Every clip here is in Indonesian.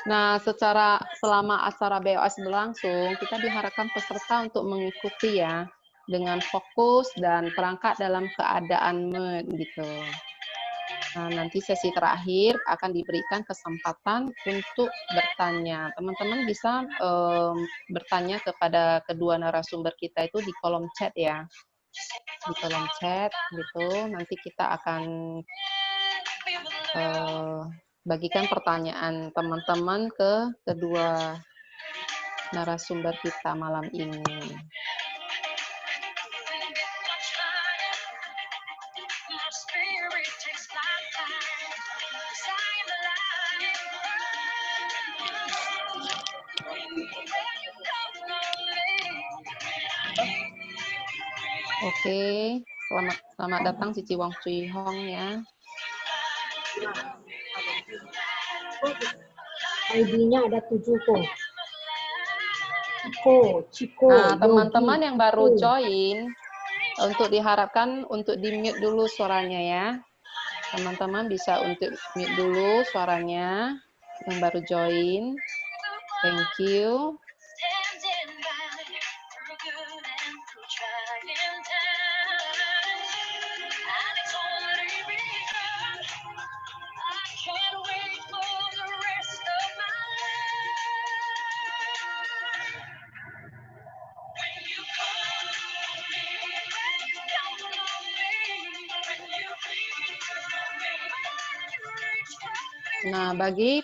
Nah, selama acara BOS berlangsung, kita diharapkan peserta untuk mengikuti ya, dengan fokus dan perangkat dalam keadaan mood gitu. Nah, nanti sesi terakhir akan diberikan kesempatan untuk bertanya. Teman-teman bisa bertanya kepada kedua narasumber kita itu di kolom chat ya. Di kolom chat gitu, nanti kita akan bagikan pertanyaan teman-teman ke kedua narasumber kita malam ini. Oke, selamat datang Cici Wong Cui Hong ya. ID-nya ada 7 tuh. Ciko, nah, teman-teman yang baru join, untuk diharapkan untuk di-mute dulu suaranya ya. Teman-teman bisa untuk mute dulu suaranya yang baru join. Thank you. Nah, bagi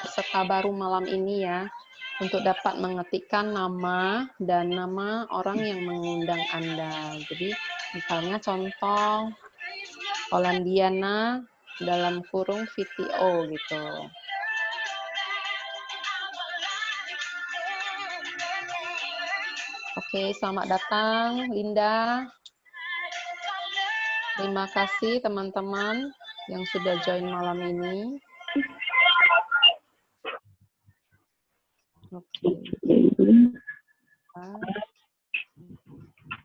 peserta baru malam ini ya, untuk dapat mengetikkan nama dan nama orang yang mengundang Anda. Jadi, misalnya contoh, Hollandiana dalam kurung VTO gitu. Oke, selamat datang Linda. Terima kasih teman-teman yang sudah join malam ini. Oke.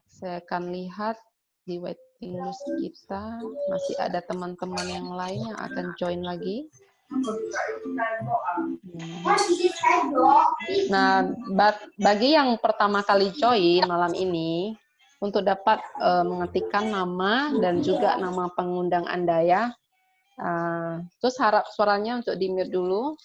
Saya akan lihat di waiting list kita masih ada teman-teman yang lain yang akan join lagi. Nah, bagi yang pertama kali join malam ini, untuk dapat mengetikkan nama dan juga nama pengundang Anda ya. Terus harap suaranya untuk di-mute dulu.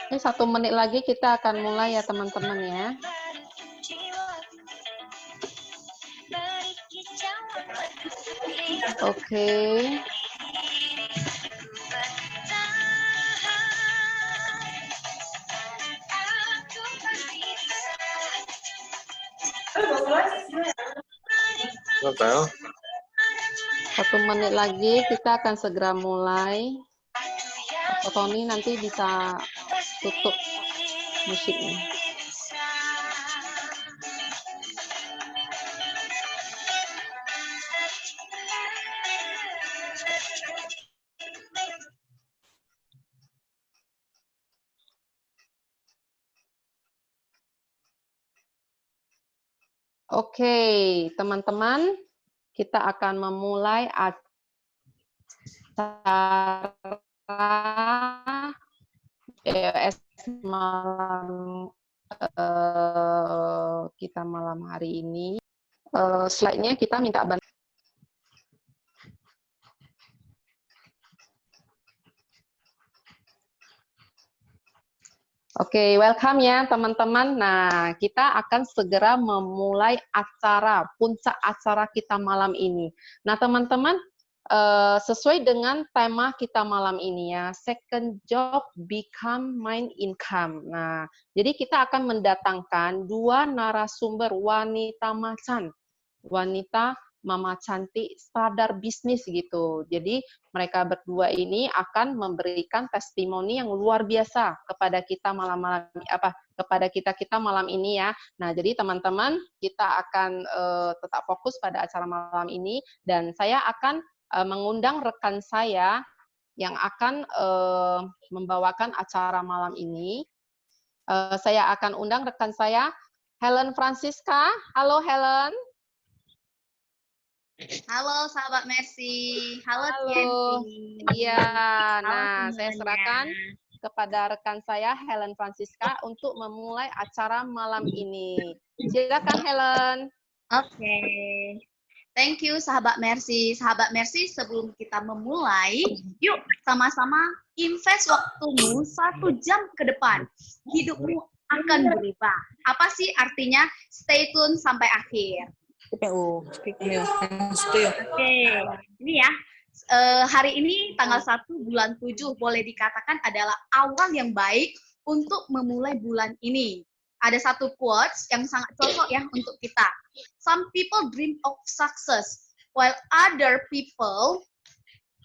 Ini 1 menit lagi kita akan mulai ya teman-teman ya. Oke. Betul. 1 menit lagi kita akan segera mulai. Pak Tony nanti bisa tutup musiknya. Oke, teman-teman, kita akan memulai acara BOS malam kita malam hari ini. Slide-nya kita minta bantu. Oke, welcome ya teman-teman. Nah, kita akan segera memulai acara, puncak acara kita malam ini. Nah, teman-teman, sesuai dengan tema kita malam ini ya, second job become main income. Nah, jadi kita akan mendatangkan 2 narasumber wanita macan. Wanita Mama Cantik sadar bisnis gitu. Jadi mereka berdua ini akan memberikan testimoni yang luar biasa kepada kita kepada kita malam ini ya. Nah, jadi teman-teman kita akan tetap fokus pada acara malam ini dan saya akan mengundang rekan saya yang akan membawakan acara malam ini. Saya akan undang rekan saya, Helen Francisca. Halo Helen. Halo sahabat Mercy. Halo Halo. Tianti. Iya, Halo nah saya semuanya. serahkan kepada rekan saya Helen Francisca untuk memulai acara malam ini. Silakan Helen. Oke. Thank you sahabat Mercy. Sahabat Mercy, sebelum kita memulai, yuk sama-sama invest waktumu 1 jam ke depan. Hidupmu akan berubah. Apa sih artinya? Stay tune sampai akhir. Oke, ini ya. Hari ini tanggal 1 bulan 7 boleh dikatakan adalah awal yang baik untuk memulai bulan ini. Ada satu quotes yang sangat cocok ya untuk kita. Some people dream of success, while other people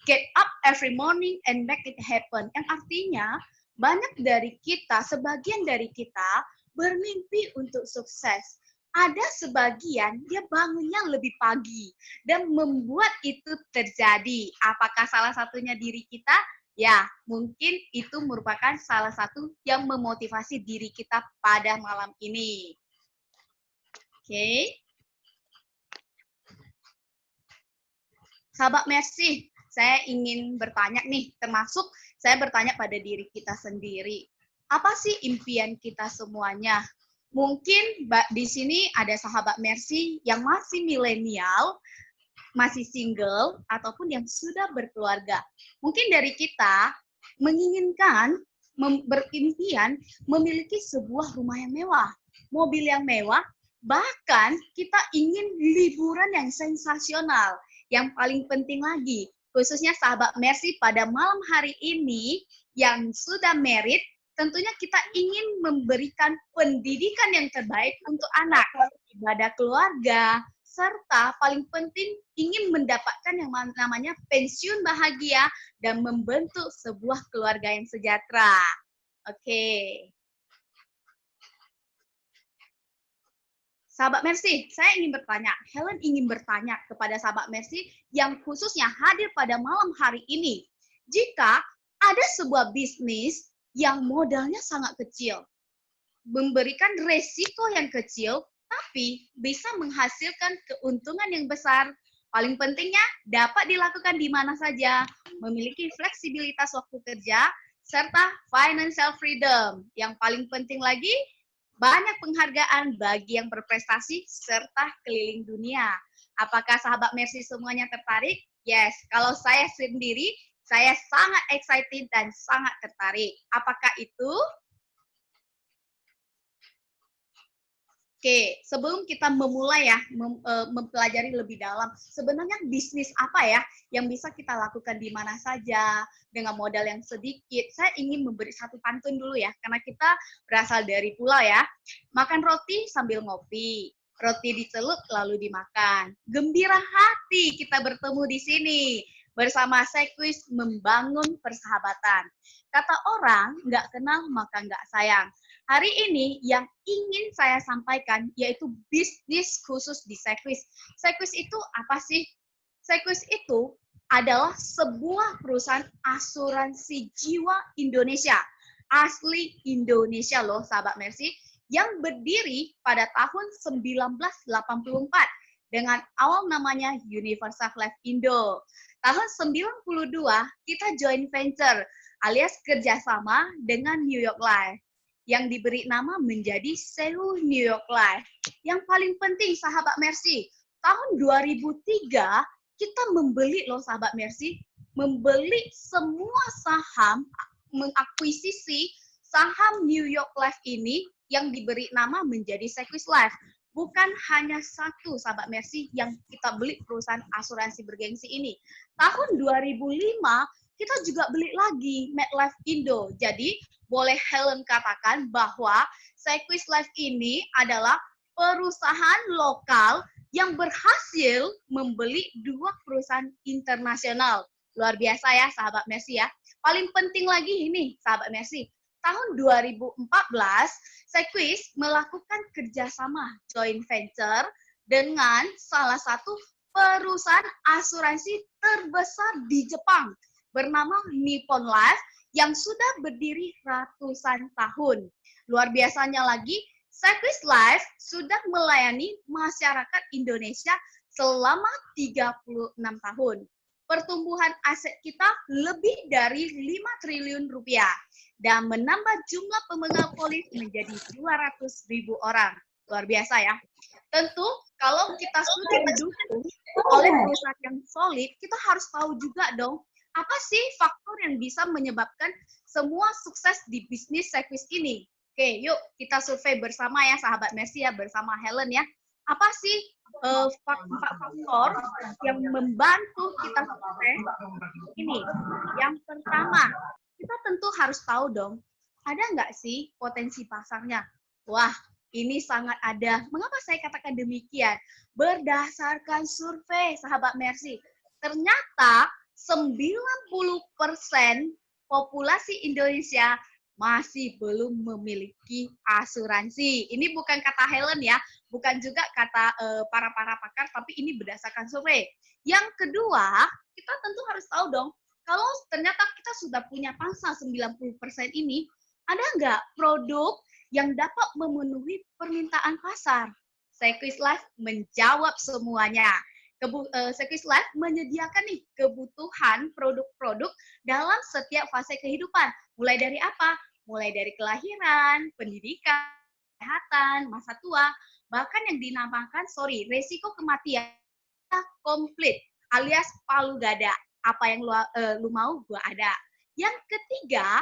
get up every morning and make it happen. Yang artinya, banyak dari kita, sebagian dari kita, bermimpi untuk sukses. Ada sebagian dia bangunnya lebih pagi dan membuat itu terjadi. Apakah salah satunya diri kita? Ya, mungkin itu merupakan salah satu yang memotivasi diri kita pada malam ini. Oke. Sahabat Mercy, saya ingin bertanya nih, termasuk saya bertanya pada diri kita sendiri. Apa sih impian kita semuanya? Mungkin di sini ada sahabat Mercy yang masih milenial, masih single, ataupun yang sudah berkeluarga. Mungkin dari kita menginginkan, berimpian memiliki sebuah rumah yang mewah, mobil yang mewah, bahkan kita ingin liburan yang sensasional. Yang paling penting lagi, khususnya sahabat Mercy pada malam hari ini yang sudah married, tentunya kita ingin memberikan pendidikan yang terbaik untuk anak, ibadah keluarga, serta paling penting ingin mendapatkan yang namanya pensiun bahagia dan membentuk sebuah keluarga yang sejahtera. Oke. Sahabat Mercy, saya ingin bertanya, Helen ingin bertanya kepada sahabat Mercy yang khususnya hadir pada malam hari ini. Jika ada sebuah bisnis yang modalnya sangat kecil, memberikan resiko yang kecil, tapi bisa menghasilkan keuntungan yang besar. Paling pentingnya dapat dilakukan di mana saja, memiliki fleksibilitas waktu kerja, serta financial freedom. Yang paling penting lagi, banyak penghargaan bagi yang berprestasi, serta keliling dunia. Apakah sahabat Mercy semuanya tertarik? Yes, kalau saya sendiri, saya sangat excited dan sangat tertarik. Apakah itu? Oke, sebelum kita memulai ya, mempelajari lebih dalam, sebenarnya bisnis apa ya yang bisa kita lakukan di mana saja, dengan modal yang sedikit. Saya ingin memberi satu pantun dulu ya, karena kita berasal dari pulau ya. Makan roti sambil ngopi, roti dicelup lalu dimakan. Gembira hati kita bertemu di sini. Bersama Sekwis membangun persahabatan. Kata orang, nggak kenal maka nggak sayang. Hari ini yang ingin saya sampaikan yaitu bisnis khusus di Sekwis. Sekwis itu apa sih? Sekwis itu adalah sebuah perusahaan asuransi jiwa Indonesia. Asli Indonesia loh, sahabat Mercy, yang berdiri pada tahun 1984 dengan awal namanya Universal Life Indo. Tahun 92 kita joint venture alias kerjasama dengan New York Life yang diberi nama menjadi Seoul New York Life. Yang paling penting sahabat Mercy, tahun 2003 kita membeli loh sahabat Mercy, membeli semua saham, mengakuisisi saham New York Life ini yang diberi nama menjadi Sekwis Life. Bukan hanya satu sahabat Mercy yang kita beli perusahaan asuransi bergengsi ini. Tahun 2005 kita juga beli lagi MetLife Indo. Jadi boleh Helen katakan bahwa Sekwis Life ini adalah perusahaan lokal yang berhasil membeli 2 perusahaan internasional. Luar biasa ya, sahabat Mercy ya. Paling penting lagi ini, sahabat Mercy. Tahun 2014, Sequis melakukan kerjasama joint venture dengan salah satu perusahaan asuransi terbesar di Jepang bernama Nippon Life yang sudah berdiri ratusan tahun. Luar biasanya lagi, Sequis Life sudah melayani masyarakat Indonesia selama 36 tahun. Pertumbuhan aset kita lebih dari 5 triliun rupiah dan menambah jumlah pemegang polis menjadi 200.000 orang. Luar biasa ya. Tentu kalau kita sudah didukung oleh perusahaan yang solid, kita harus tahu juga dong, apa sih faktor yang bisa menyebabkan semua sukses di bisnis Sequis ini? Oke, yuk kita survei bersama ya, sahabat Mercy ya, bersama Helen ya. Apa sih faktor yang membantu kita sukses? Ini, yang pertama, kita tentu harus tahu dong, ada nggak sih potensi pasarnya? Wah, ini sangat ada. Mengapa saya katakan demikian? Berdasarkan survei, sahabat Mercy, ternyata 90% populasi Indonesia masih belum memiliki asuransi. Ini bukan kata Helen ya, bukan juga kata para pakar, tapi ini berdasarkan survei. Yang kedua, kita tentu harus tahu dong, kalau ternyata kita sudah punya pangsa 90% ini, ada nggak produk yang dapat memenuhi permintaan pasar? Sequis Life menjawab semuanya. Sequis Life menyediakan nih kebutuhan produk-produk dalam setiap fase kehidupan. Mulai dari apa? Mulai dari kelahiran, pendidikan, kesehatan, masa tua, bahkan yang dinamakan, resiko kematian komplit alias palu gada. Apa yang lu mau, gua ada. Yang ketiga,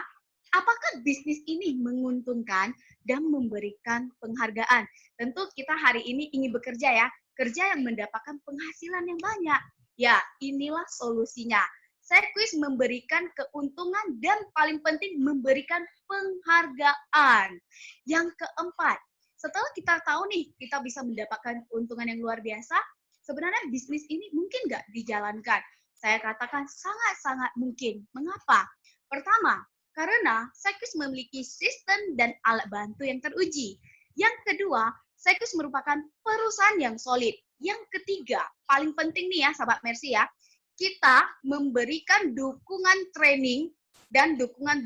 apakah bisnis ini menguntungkan dan memberikan penghargaan? Tentu kita hari ini ingin bekerja ya, kerja yang mendapatkan penghasilan yang banyak. Ya, inilah solusinya. Sequis memberikan keuntungan dan paling penting memberikan penghargaan. Yang keempat, setelah kita tahu nih, kita bisa mendapatkan keuntungan yang luar biasa, sebenarnya bisnis ini mungkin nggak dijalankan? Saya katakan sangat-sangat mungkin. Mengapa? Pertama, karena Sequis memiliki sistem dan alat bantu yang teruji. Yang kedua, Sequis merupakan perusahaan yang solid. Yang ketiga, paling penting nih ya, sahabat Mercy ya, kita memberikan dukungan training dan dukungan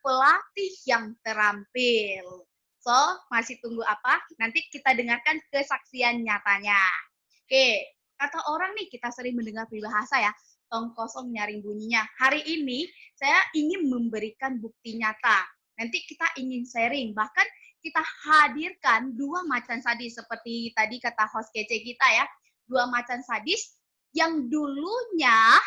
pelatih yang terampil. So, masih tunggu apa? Nanti kita dengarkan kesaksian nyatanya. Oke, kata orang nih, kita sering mendengar peribahasa ya, tong kosong nyaring bunyinya. Hari ini saya ingin memberikan bukti nyata. Nanti kita ingin sharing, bahkan kita hadirkan 2 macan sadis seperti tadi kata host kece kita ya, 2 macan sadis yang dulunya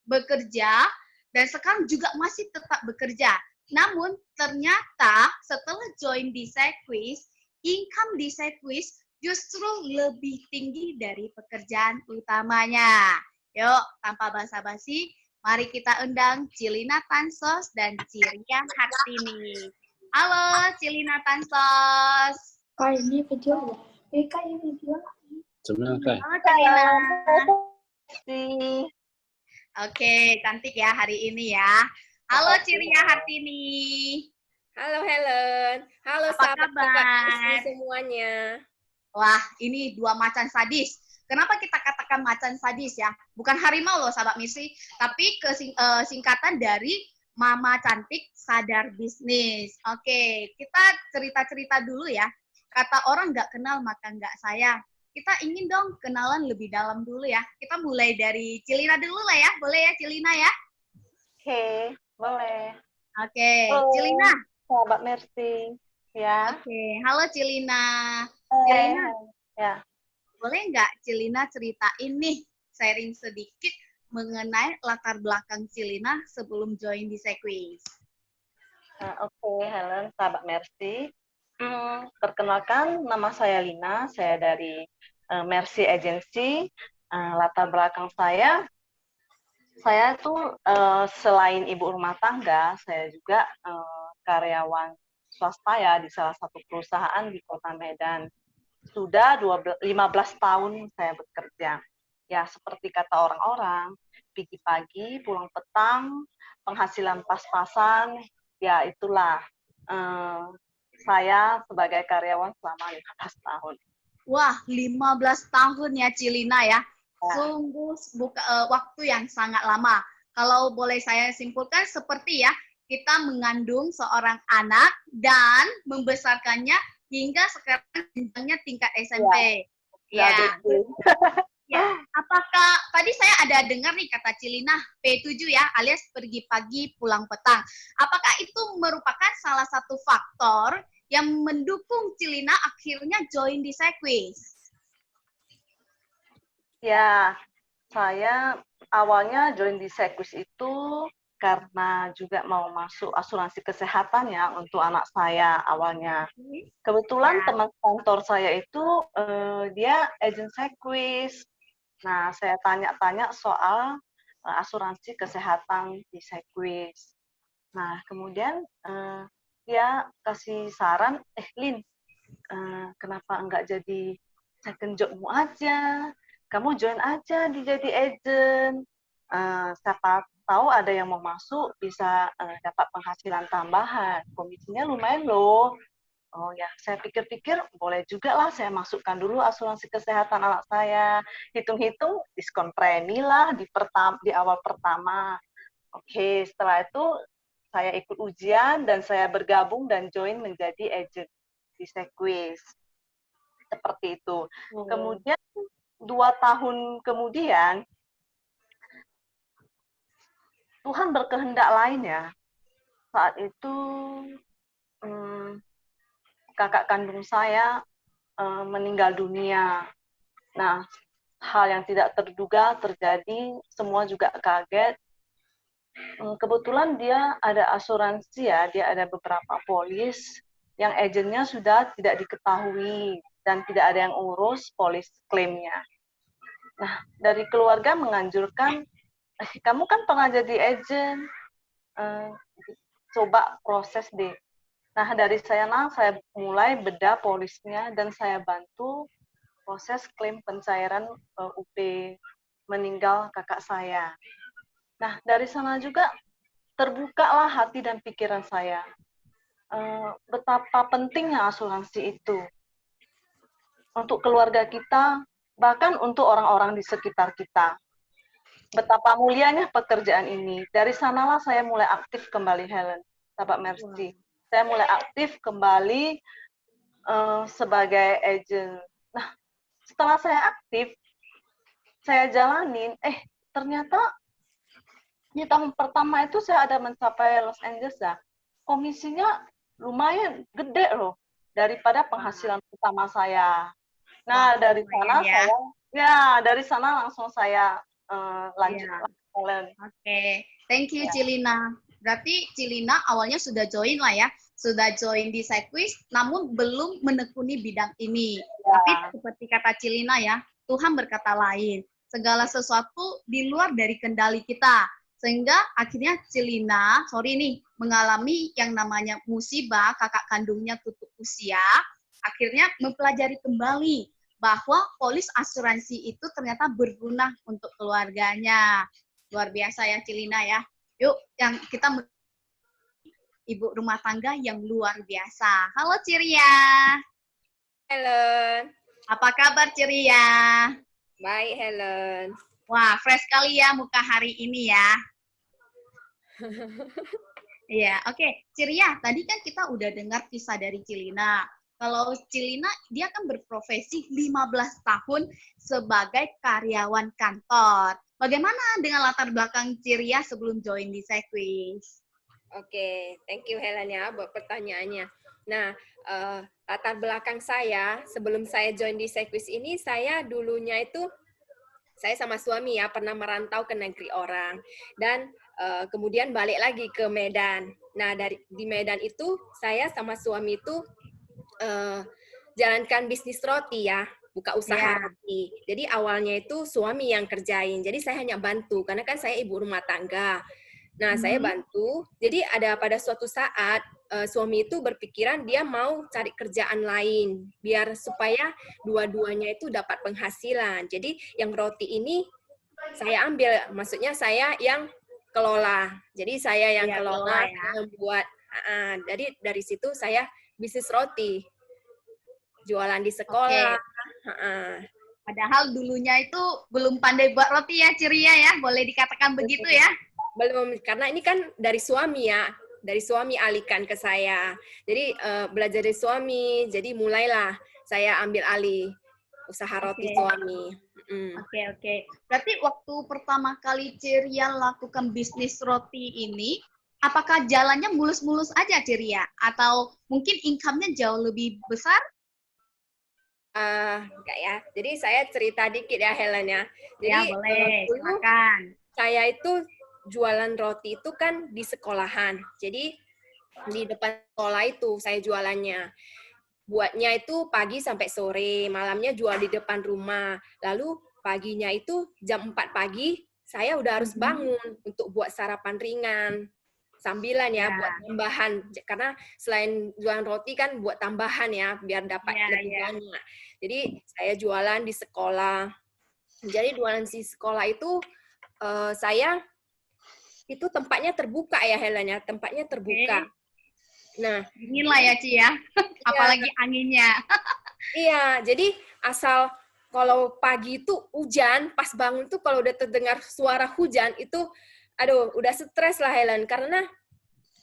bekerja dan sekarang juga masih tetap bekerja. Namun ternyata setelah join di Sequis, income di Sequis justru lebih tinggi dari pekerjaan utamanya. Yuk, tanpa basa-basi, mari kita undang Cilina Tansos dan Ciria Hartini. Halo, Cilina Tansos. Kak, ini video ya? Kak, ini video. Sebenarnya, Halo, Cilina. Sih. Oke, cantik ya hari ini ya. Halo, Ciria Hartini. Halo Helen. Halo Apa sahabat-sahabat kabar? Rizky semuanya. Wah, ini 2 macan sadis. Kenapa kita katakan macan sadis ya? Bukan harimau loh, sahabat misi, tapi singkatan dari Mama Cantik Sadar Bisnis. Oke, kita cerita-cerita dulu ya. Kata orang nggak kenal maka nggak sayang. Kita ingin dong kenalan lebih dalam dulu ya. Kita mulai dari Cilina dulu lah ya. Boleh ya Cilina ya? Oke, boleh. Oke, Halo, Cilina. sahabat Mercy. Ya. Oke, halo Cilina. Cilina, Ya. boleh nggak Cilina ceritain nih, sharing sedikit mengenai latar belakang Cilina sebelum join di Sequis? Oke, Helen, sahabat Mercy. Perkenalkan, nama saya Lina. Saya dari Mercy Agency. Latar belakang saya tuh selain ibu rumah tangga, saya juga karyawan swasta ya di salah satu perusahaan di Kota Medan. sudah 15 tahun saya bekerja. Ya, seperti kata orang-orang, pergi pagi, pulang petang, penghasilan pas-pasan, ya itulah saya sebagai karyawan selama 15 tahun. Wah, 15 tahun ya Cilina ya. Ya. Sungguh waktu yang sangat lama. Kalau boleh saya simpulkan seperti ya, kita mengandung seorang anak dan membesarkannya hingga sekarang jenjangnya tingkat SMP. Ya, Ya. Ya. Apakah tadi saya ada dengar nih kata Cilina P7 ya, alias pergi pagi pulang petang. Apakah itu merupakan salah satu faktor yang mendukung Cilina akhirnya join di Sekwis? Ya, saya awalnya join di Sekwis itu karena juga mau masuk asuransi kesehatan ya untuk anak saya awalnya. Kebetulan teman kantor saya itu dia agen Sekwis. Nah, saya tanya-tanya soal asuransi kesehatan di Sekwis. Nah, kemudian dia kasih saran, Lin, kenapa enggak jadi second jobmu aja? Kamu join aja jadi agent. Siapa tahu ada yang mau masuk bisa dapat penghasilan tambahan. Komisinya lumayan loh. Oh ya, saya pikir-pikir boleh juga lah saya masukkan dulu asuransi kesehatan anak saya. Hitung-hitung diskon premi lah di awal pertama. Oke, setelah itu saya ikut ujian dan saya bergabung dan join menjadi agent di Sekwis. Seperti itu. Kemudian 2 tahun kemudian Tuhan berkehendak lain ya. Saat itu kakak kandung saya meninggal dunia. Nah, hal yang tidak terduga terjadi, semua juga kaget. Kebetulan dia ada asuransi ya, dia ada beberapa polis yang agennya sudah tidak diketahui dan tidak ada yang urus polis klaimnya. Nah, dari keluarga menganjurkan, kamu kan pernah jadi agen, coba proses deh. Nah, dari saya mulai bedah polisnya dan saya bantu proses klaim pencairan UP meninggal kakak saya. Nah, dari sana juga terbukalah hati dan pikiran saya. Betapa pentingnya asuransi itu untuk keluarga kita, bahkan untuk orang-orang di sekitar kita. Betapa mulianya pekerjaan ini. Dari sanalah saya mulai aktif kembali, Helen, sahabat Mercy. Saya mulai aktif kembali sebagai agent. Nah, setelah saya aktif, saya jalanin, ternyata di tahun pertama itu saya ada mencapai Los Angeles ya. Komisinya lumayan gede loh daripada penghasilan utama saya. Nah, dari sana dari sana langsung saya lanjut. Oke, thank you Cilina. Berarti Cilina awalnya sudah join lah ya, sudah join di Sekwis, namun belum menekuni bidang ini. Tapi seperti kata Cilina ya, Tuhan berkata lain. Segala sesuatu di luar dari kendali kita. Sehingga akhirnya Cilina, mengalami yang namanya musibah, kakak kandungnya tutup usia, akhirnya mempelajari kembali bahwa polis asuransi itu ternyata berguna untuk keluarganya. Luar biasa ya Cilina ya. Yuk, yang kita ibu rumah tangga yang luar biasa. Halo Ciria. Helen. Apa kabar Ciria? Baik Helen. Wah, fresh kali ya muka hari ini ya. Iya, oke. Ciria, tadi kan kita udah dengar kisah dari Cilina. Kalau Cilina, dia kan berprofesi 15 tahun sebagai karyawan kantor. Bagaimana dengan latar belakang Ciria sebelum join di Sekwis? Oke, thank you Helen ya buat pertanyaannya. Nah, latar belakang saya sebelum saya join di Sekwis ini, saya dulunya itu, saya sama suami ya pernah merantau ke negeri orang. Dan kemudian balik lagi ke Medan. Nah, di Medan itu, saya sama suami itu jalankan bisnis roti ya, buka usaha roti. Jadi awalnya itu suami yang kerjain, jadi saya hanya bantu, karena kan saya ibu rumah tangga. Nah, saya bantu, jadi ada pada suatu saat, suami itu berpikiran dia mau cari kerjaan lain biar supaya dua-duanya itu dapat penghasilan. Jadi yang roti ini saya ambil, maksudnya saya yang kelola. Jadi saya yang Iya, kelola, kelola ya. saya yang buat. Jadi dari situ saya bisnis roti, jualan di sekolah. Padahal dulunya itu belum pandai buat roti ya, Ciria ya, boleh dikatakan begitu ya? Belum, karena ini kan dari suami ya, dari suami alihkan ke saya. Jadi belajar dari suami, jadi mulailah saya ambil alih usaha roti suami. Oke. Berarti waktu pertama kali Ciria lakukan bisnis roti ini, apakah jalannya mulus-mulus aja Ciria? Atau mungkin income-nya jauh lebih besar? Enggak ya. Jadi saya cerita dikit ya Helen ya. Jadi Ya boleh, dulu silakan. saya itu jualan roti itu kan di sekolahan. Jadi di depan sekolah itu saya jualannya. Buatnya itu pagi sampai sore, malamnya jual di depan rumah. Lalu paginya itu jam 4 pagi saya udah harus bangun untuk buat sarapan ringan. Sambilan ya, buat tambahan. Karena selain jualan roti kan buat tambahan ya, biar dapat lebih banyak. Jadi saya jualan di sekolah. Jadi jualan di sekolah itu saya itu tempatnya terbuka ya Helen ya, tempatnya terbuka. Nah, dingin lah ya Ci ya, apalagi anginnya. Iya, jadi asal kalau pagi itu hujan, pas bangun tuh kalau udah terdengar suara hujan itu, aduh, udah stres lah Helen, karena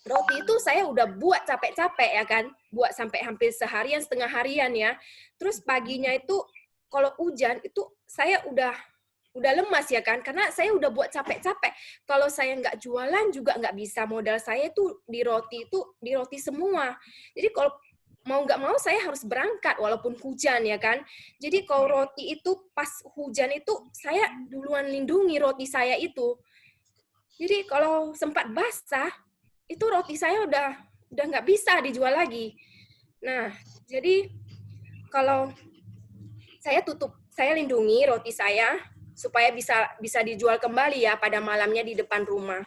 roti itu saya udah buat capek-capek ya kan, buat sampai hampir seharian, setengah harian ya. Terus paginya itu kalau hujan itu saya udah lemas ya kan, karena saya udah buat capek-capek. Kalau saya nggak jualan juga nggak bisa, modal saya itu di roti semua. Jadi kalau mau nggak mau saya harus berangkat walaupun hujan ya kan. Jadi kalau roti itu pas hujan itu saya duluan lindungi roti saya itu. Jadi kalau sempat basah itu roti saya udah nggak bisa dijual lagi. Nah, jadi kalau saya lindungi roti saya supaya bisa dijual kembali ya pada malamnya di depan rumah.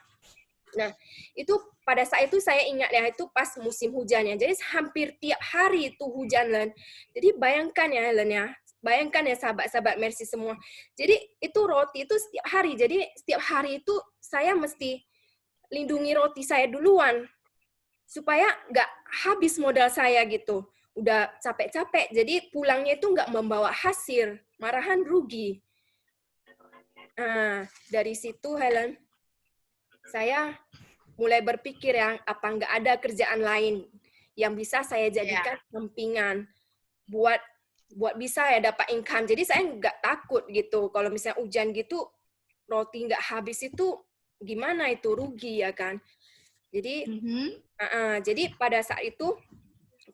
Nah, itu pada saat itu saya ingat ya, itu pas musim hujannya. Jadi hampir tiap hari itu hujan, Len. Jadi bayangkan ya, Helen ya. Bayangkan ya sahabat-sahabat Mercy semua. Jadi itu roti itu setiap hari. Jadi setiap hari itu saya mesti lindungi roti saya duluan. Supaya nggak habis modal saya gitu. Udah capek-capek. Jadi pulangnya itu nggak membawa hasil. Marahan rugi. Nah, dari situ Helen, saya mulai berpikir ya, apa nggak ada kerjaan lain yang bisa saya jadikan sampingan buat bisa ya dapat income. Jadi saya nggak takut gitu. Kalau misalnya hujan gitu, roti nggak habis itu gimana itu, rugi ya kan. Jadi, jadi pada saat itu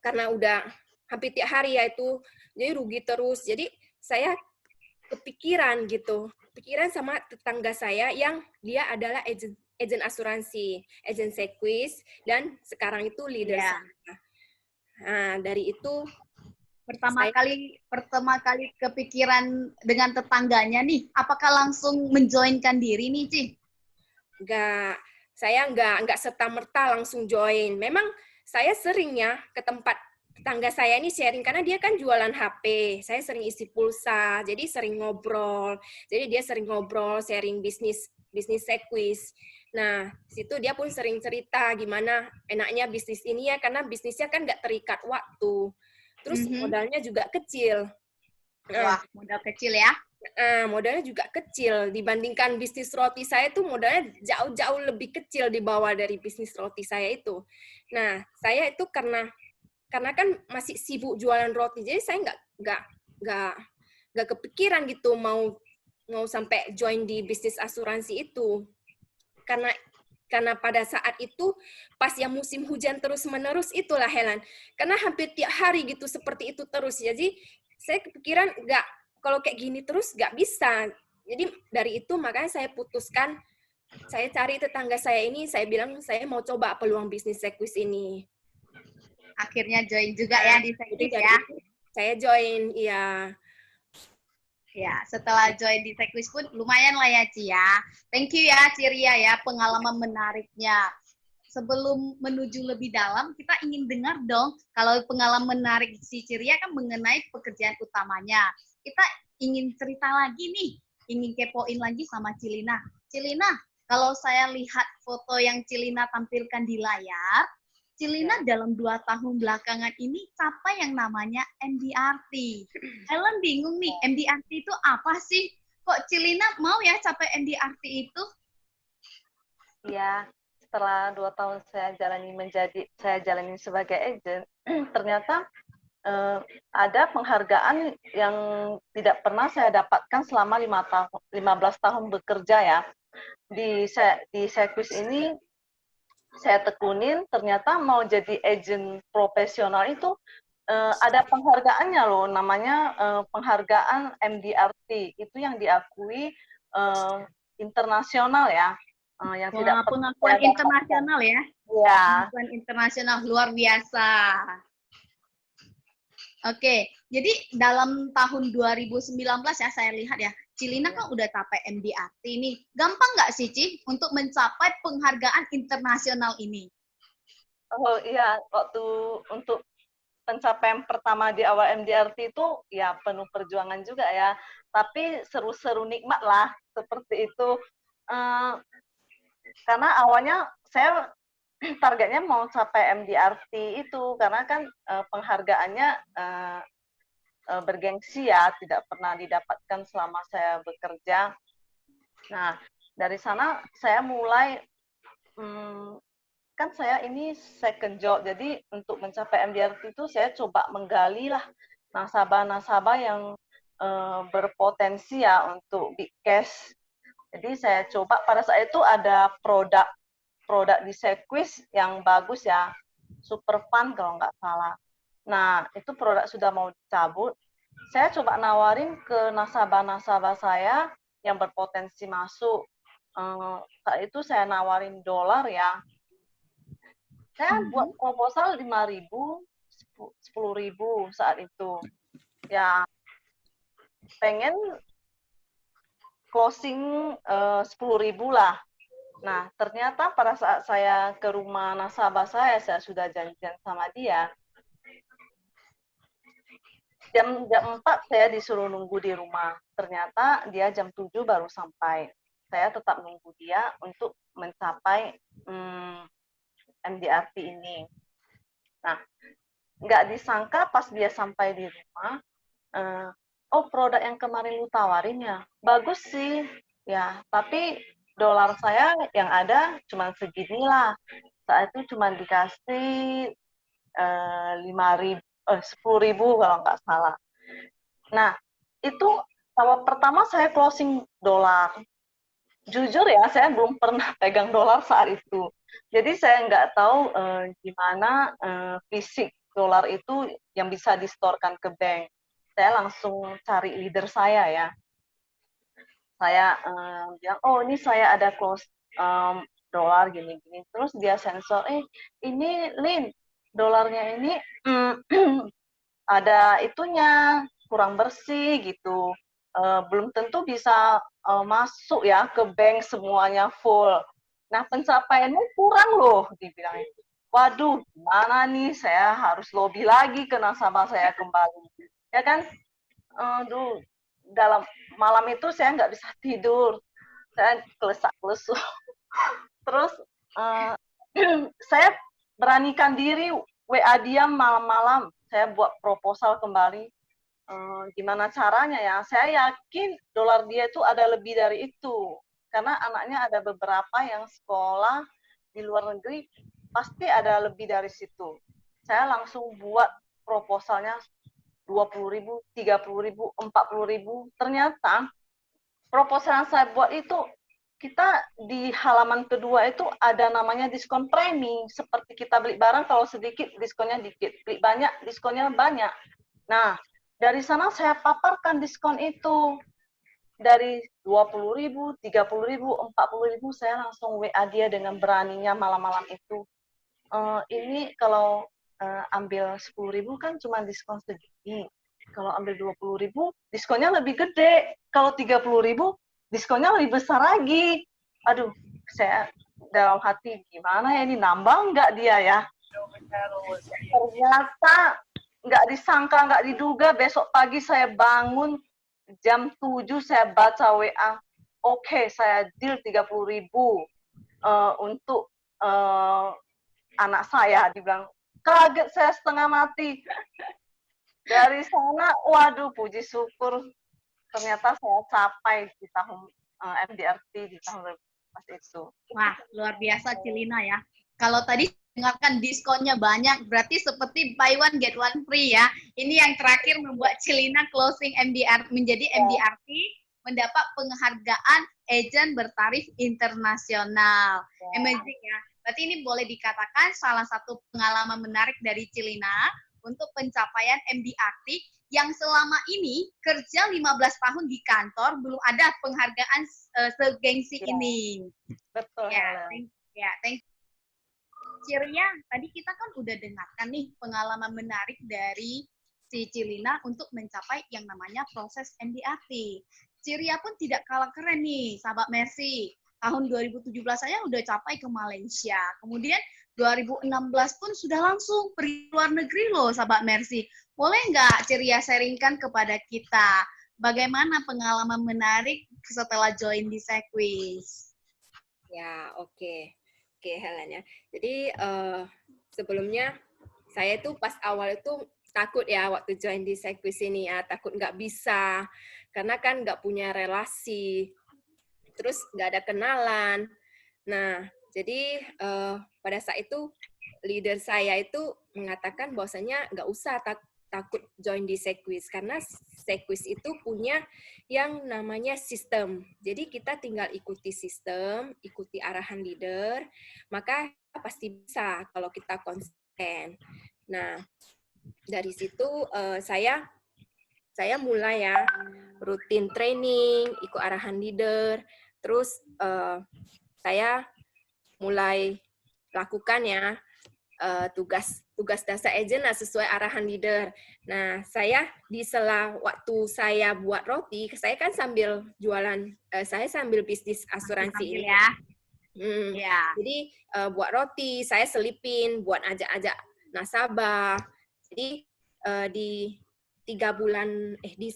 karena udah hampir tiap hari ya itu, jadi rugi terus. Jadi saya kepikiran gitu. Pikiran sama tetangga saya yang dia adalah agen asuransi, agen Sequis, dan sekarang itu leader saya. Nah, dari itu pertama kali kepikiran dengan tetangganya nih, apakah langsung menjoinkan diri nih, Ci? Saya enggak serta-merta langsung join. Memang saya sering ya ke tempat tetangga saya ini sharing, karena dia kan jualan HP. Saya sering isi pulsa, jadi sering ngobrol. Jadi dia sering ngobrol, sharing bisnis Sequis. Nah, situ dia pun sering cerita gimana enaknya bisnis ini ya, karena bisnisnya kan nggak terikat waktu. Terus modalnya juga kecil. Wah, modal kecil ya? Modalnya juga kecil. Dibandingkan bisnis roti saya itu modalnya jauh-jauh lebih kecil di bawah dari bisnis roti saya itu. Nah, saya itu karena kan masih sibuk jualan roti, jadi saya nggak kepikiran gitu mau sampai join di bisnis asuransi itu. Karena pada saat itu pas yang musim hujan terus-menerus itulah Helen. Karena hampir tiap hari gitu seperti itu terus. Jadi saya kepikiran kalau kayak gini terus nggak bisa. Jadi dari itu makanya saya putuskan, saya cari tetangga saya ini, saya bilang saya mau coba peluang bisnis Sequis ini. Akhirnya join juga ya di Sequis ya? Saya join, iya. Ya, setelah join di Sequis pun lumayan lah ya, Ci ya. Thank you ya, Ciria ya, pengalaman menariknya. sebelum menuju lebih dalam, kita ingin dengar dong, kalau pengalaman menarik si Ciria kan mengenai pekerjaan utamanya. Kita ingin cerita lagi nih, ingin kepoin lagi sama Cilina. Cilina, kalau saya lihat foto yang Cilina tampilkan di layar, Cilina dalam 2 tahun belakangan ini capai yang namanya MDRT. Helen bingung nih, MDRT itu apa sih? Kok Cilina mau ya capai MDRT itu? Ya, setelah 2 tahun saya jalani sebagai agent, ternyata ada penghargaan yang tidak pernah saya dapatkan selama 15 tahun bekerja ya. Di Sekwis ini saya tekunin, ternyata mau jadi agent profesional itu ada penghargaannya loh, namanya penghargaan MDRT. Itu yang diakui internasional ya. Yang tidak pengakuan internasional ya. Ya. Pengakuan internasional luar biasa. Oke, jadi dalam tahun 2019 ya saya lihat ya, Cilina kan udah capai MDRT nih. Gampang nggak sih, Ci, untuk mencapai penghargaan internasional ini? Oh iya, waktu untuk pencapaian pertama di awal MDRT itu ya penuh perjuangan juga ya. Tapi seru-seru nikmat lah, seperti itu. Karena awalnya saya targetnya mau capai MDRT itu, karena kan penghargaannya bergengsi ya, tidak pernah didapatkan selama saya bekerja. Nah, dari sana saya mulai, kan saya ini second job, jadi untuk mencapai MDRT itu saya coba menggali lah nasabah-nasabah yang berpotensi ya untuk big cash. Jadi saya coba pada saat itu ada produk di Sekwis yang bagus ya, Super Fun kalau nggak salah. Nah, itu produk sudah mau dicabut. Saya coba nawarin ke nasabah-nasabah saya yang berpotensi masuk. Saat itu saya nawarin dolar ya. Saya buat proposal 5.000, 10.000 saat itu. Ya, pengen closing 10.000 lah. Nah, ternyata pada saat saya ke rumah nasabah saya sudah janjian sama dia. Jam 4 saya disuruh nunggu di rumah. Ternyata dia jam 7 baru sampai. Saya tetap nunggu dia untuk mencapai MDRT ini. Nah, nggak disangka pas dia sampai di rumah, oh produk yang kemarin lu tawarin ya, bagus sih. Ya, tapi dolar saya yang ada cuma segini lah. Saat itu cuma dikasih 10.000 kalau nggak salah. Nah, itu awal pertama saya closing dolar. Jujur ya, saya belum pernah pegang dolar saat itu. Jadi saya nggak tahu gimana fisik dolar itu yang bisa distorkan ke bank. Saya langsung cari leader saya ya. Saya bilang, oh ini saya ada close dolar gini-gini. Terus dia sensor, ini Lin, dolarnya ini ada itunya, kurang bersih gitu. Belum tentu bisa masuk ya ke bank semuanya full. Nah, pencapaianmu kurang loh, dibilang. Waduh, gimana nih, saya harus lobby lagi ke nasabah saya kembali. Ya kan, dalam malam itu saya nggak bisa tidur. Saya kelesak-kelesu. Terus saya beranikan diri WA dia malam-malam. Saya buat proposal kembali. Gimana caranya ya? Saya yakin dolar dia itu ada lebih dari itu. Karena anaknya ada beberapa yang sekolah di luar negeri, pasti ada lebih dari situ. Saya langsung buat proposalnya 20.000, 30.000, 40.000. Ternyata proposal yang saya buat itu, kita di halaman kedua itu ada namanya diskon premi. Seperti kita beli barang, kalau sedikit diskonnya dikit, beli banyak diskonnya banyak. Nah, dari sana saya paparkan diskon itu. Dari 20.000, 30.000, 40.000, saya langsung WA dia dengan beraninya malam-malam itu. Ini kalau ambil 10.000 kan cuma diskon segini. Kalau ambil 20.000, diskonnya lebih gede. Kalau 30.000, diskonnya lebih besar lagi. Aduh, saya dalam hati, gimana ya ini, nambah nggak dia ya? Ternyata nggak disangka, nggak diduga, besok pagi saya bangun jam 7 saya baca WA, oke, saya deal 30.000 untuk anak saya. Dibilang, kaget saya setengah mati. Dari sana, waduh, puji syukur, ternyata saya capai di tahun MDRT di tahun pas itu. Wah, luar biasa Cilina ya. Kalau tadi dengarkan diskonnya banyak, berarti seperti buy one get one free ya. Ini yang terakhir membuat Cilina closing menjadi MDRT, mendapat penghargaan agent bertarif internasional. Amazing ya. Berarti ini boleh dikatakan salah satu pengalaman menarik dari Cilina untuk pencapaian MDRT yang selama ini kerja 15 tahun di kantor belum ada penghargaan segengsi ini. Betul. Thank you. Ciria, tadi kita kan udah dengarkan nih pengalaman menarik dari si Cilina untuk mencapai yang namanya proses MDRT. Ciria pun tidak kalah keren nih, sahabat Mercy. Tahun 2017 saya udah capai ke Malaysia. Kemudian 2016 pun sudah langsung pergi luar negeri loh, sahabat Mercy. Boleh nggak Ciria sharingkan kepada kita bagaimana pengalaman menarik setelah join di Sequis? Ya, oke, Helen ya. Jadi sebelumnya saya tuh pas awal itu takut ya waktu join di Sequis ini ya, takut nggak bisa karena kan nggak punya relasi, terus nggak ada kenalan. Nah, jadi pada saat itu leader saya itu mengatakan bahwasanya nggak usah takut join di Sequis karena Sequis itu punya yang namanya sistem. Jadi kita tinggal ikuti sistem, ikuti arahan leader, maka pasti bisa kalau kita konsisten. Nah, dari situ saya mulai ya rutin training, ikut arahan leader, terus saya mulai lakukan ya tugas data agent sesuai arahan leader. Nah, saya di sela waktu saya buat roti, saya kan sambil jualan, saya sambil bisnis asuransi ini. Ya. Ya. Jadi buat roti, saya selipin buat ajak-ajak nasabah. Jadi di 3 bulan, di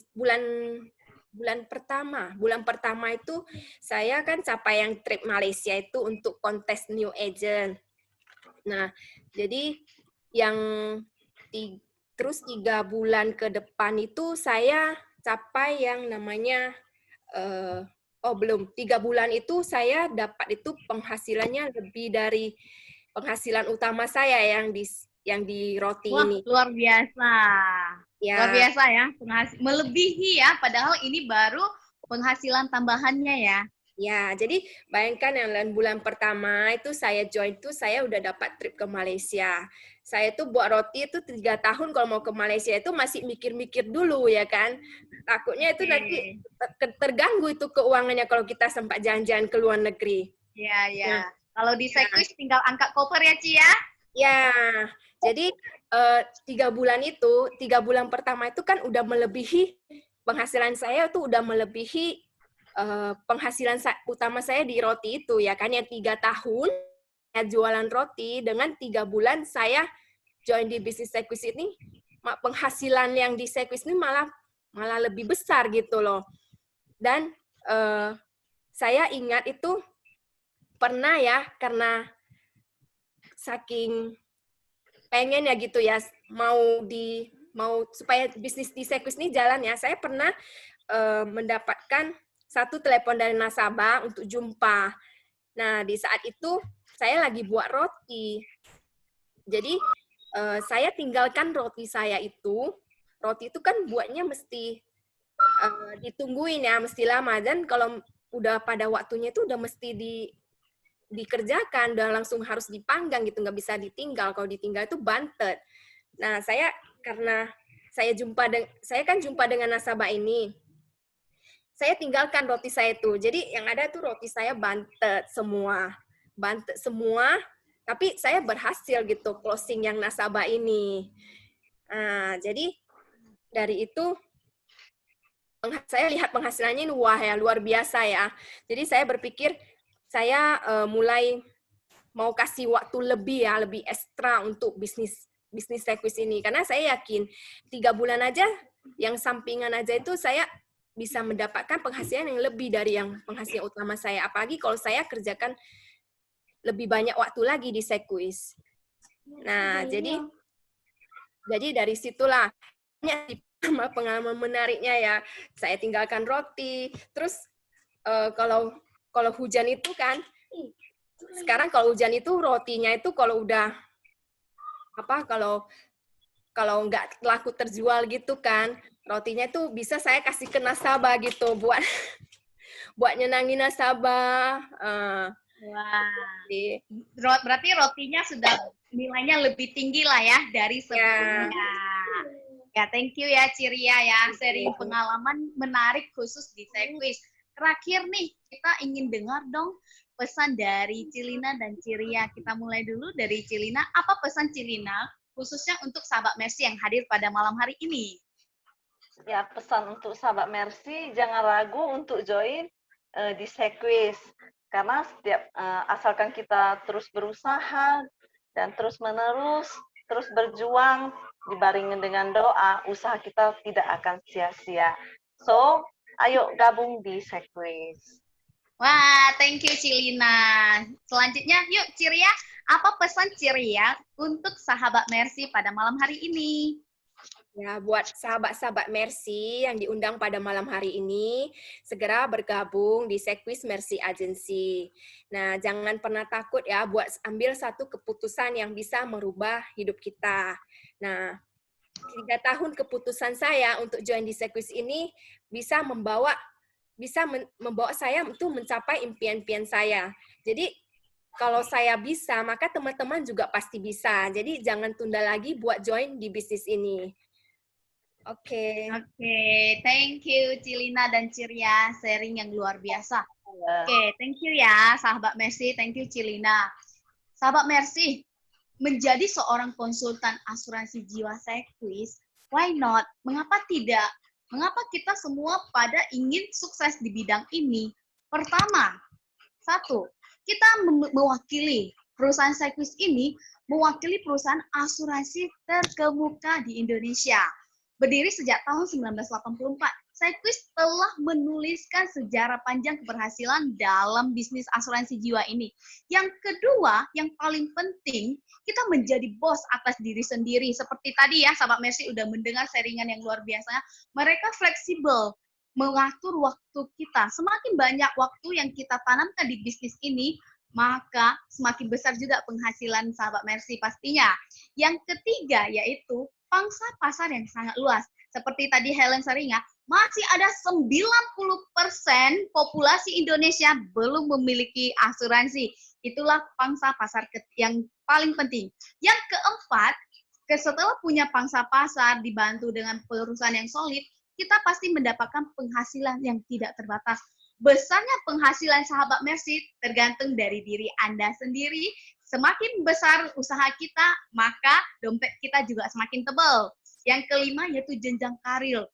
bulan pertama itu saya kan capai yang trip Malaysia itu untuk kontes new agent. Nah, jadi yang terus 3 bulan ke depan itu saya capai yang namanya belum 3 bulan itu saya dapat itu penghasilannya lebih dari penghasilan utama saya yang di roti. Wah, ini. Luar biasa. Ya. Luar biasa ya, melebihi ya, padahal ini baru penghasilan tambahannya ya. Ya, jadi bayangkan yang bulan pertama itu saya join tuh saya udah dapat trip ke Malaysia. Saya tuh buat roti itu 3 tahun kalau mau ke Malaysia itu masih mikir-mikir dulu ya kan. Takutnya itu nanti terganggu itu keuangannya kalau kita sempat jalan-jalan ke luar negeri. Iya, iya. Nah, kalau di Sequis tinggal angkat koper ya, Ci ya? Ya, jadi 3 bulan pertama itu kan udah melebihi penghasilan saya tuh udah melebihi penghasilan utama saya di roti itu ya kan, yang 3 tahun ya jualan roti dengan 3 bulan saya join di bisnis Sequis ini, penghasilan yang di Sequis ini malah lebih besar gitu loh. Dan saya ingat itu pernah ya, karena saking pengen ya gitu ya, mau supaya bisnis di Sequis ini jalan ya, saya pernah mendapatkan 1 telepon dari nasabah untuk jumpa. Nah, di saat itu saya lagi buat roti. Jadi saya tinggalkan roti saya itu. Roti itu kan buatnya mesti ditungguin ya, mesti lama. Dan kalau udah pada waktunya itu udah mesti dikerjakan, udah langsung harus dipanggang gitu, nggak bisa ditinggal. Kalau ditinggal itu bantet. Nah, karena saya kan jumpa dengan nasabah ini. Saya tinggalkan roti saya itu. Jadi yang ada tuh roti saya bantet semua, tapi saya berhasil gitu closing yang nasabah ini. Nah, jadi dari itu saya lihat penghasilannya ini wah ya luar biasa ya. Jadi saya berpikir saya mulai mau kasih waktu lebih ya, lebih ekstra untuk bisnis sirkuit ini. Karena saya yakin 3 bulan aja, yang sampingan aja itu saya bisa mendapatkan penghasilan yang lebih dari yang penghasilan utama saya. Apalagi kalau saya kerjakan lebih banyak waktu lagi di sirkuit. Nah, jadi dari situlah banyak pengalaman menariknya ya. Saya tinggalkan roti. Terus kalau hujan itu kan, sekarang kalau hujan itu rotinya itu kalau udah kalau nggak laku terjual gitu kan, rotinya itu bisa saya kasih ke nasabah gitu buat buat nyenangin nasabah. Wah. Jadi, Berarti rotinya sudah nilainya lebih tinggi lah ya dari sebelumnya. Ya, thank you ya Ciria ya, sharing pengalaman menarik khusus di sirkuit. Terakhir nih, kita ingin dengar dong pesan dari Cilina dan Ciria. Kita mulai dulu dari Cilina. Apa pesan Cilina khususnya untuk sahabat Mercy yang hadir pada malam hari ini? Ya, pesan untuk sahabat Mercy, jangan ragu untuk join di sirkuit. Karena setiap asalkan kita terus berusaha dan terus-menerus, terus berjuang, dibaringin dengan doa, usaha kita tidak akan sia-sia. So, ayo gabung di sirkuit. Wah, thank you Cilina. Selanjutnya, yuk Ciria, apa pesan Ciria untuk sahabat Mercy pada malam hari ini? ya, buat sahabat-sahabat Mercy yang diundang pada malam hari ini, segera bergabung di sirkuit Mercy Agency. Nah, jangan pernah takut ya buat ambil satu keputusan yang bisa merubah hidup kita. Nah, 3 tahun keputusan saya untuk join di sirkuit ini bisa membawa saya untuk mencapai impian-impian saya. Jadi, kalau saya bisa, maka teman-teman juga pasti bisa. Jadi, jangan tunda lagi buat join di bisnis ini. Oke. Thank you Cilina dan Ciria, sharing yang luar biasa. Oke, thank you ya sahabat Mercy, thank you Cilina. Sahabat Mercy, menjadi seorang konsultan asuransi jiwa sirkuit, why not? Mengapa tidak? Mengapa kita semua pada ingin sukses di bidang ini? Pertama, satu, kita mewakili perusahaan sirkuit ini, mewakili perusahaan asuransi terkemuka di Indonesia. Berdiri sejak tahun 1984, sirkuit telah menuliskan sejarah panjang keberhasilan dalam bisnis asuransi jiwa ini. Yang kedua, yang paling penting, kita menjadi bos atas diri sendiri. Seperti tadi ya, sahabat Mercy udah mendengar sharingan yang luar biasa. Mereka fleksibel, mengatur waktu kita. Semakin banyak waktu yang kita tanamkan di bisnis ini, maka semakin besar juga penghasilan sahabat Mercy pastinya. Yang ketiga, yaitu pangsa pasar yang sangat luas. Seperti tadi Helen Saringa, masih ada 90% populasi Indonesia belum memiliki asuransi. Itulah pangsa pasar yang paling penting. Yang keempat, setelah punya pangsa pasar dibantu dengan perusahaan yang solid, kita pasti mendapatkan penghasilan yang tidak terbatas. Besarnya penghasilan sahabat Mercy tergantung dari diri Anda sendiri. Semakin besar usaha kita, maka dompet kita juga semakin tebal. Yang kelima yaitu jenjang karir.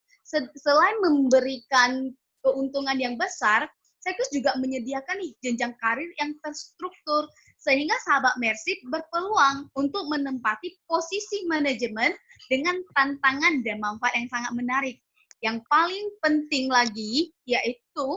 Selain memberikan keuntungan yang besar, sirkuit juga menyediakan jenjang karir yang terstruktur, sehingga sahabat Mercy berpeluang untuk menempati posisi manajemen dengan tantangan dan manfaat yang sangat menarik. Yang paling penting lagi yaitu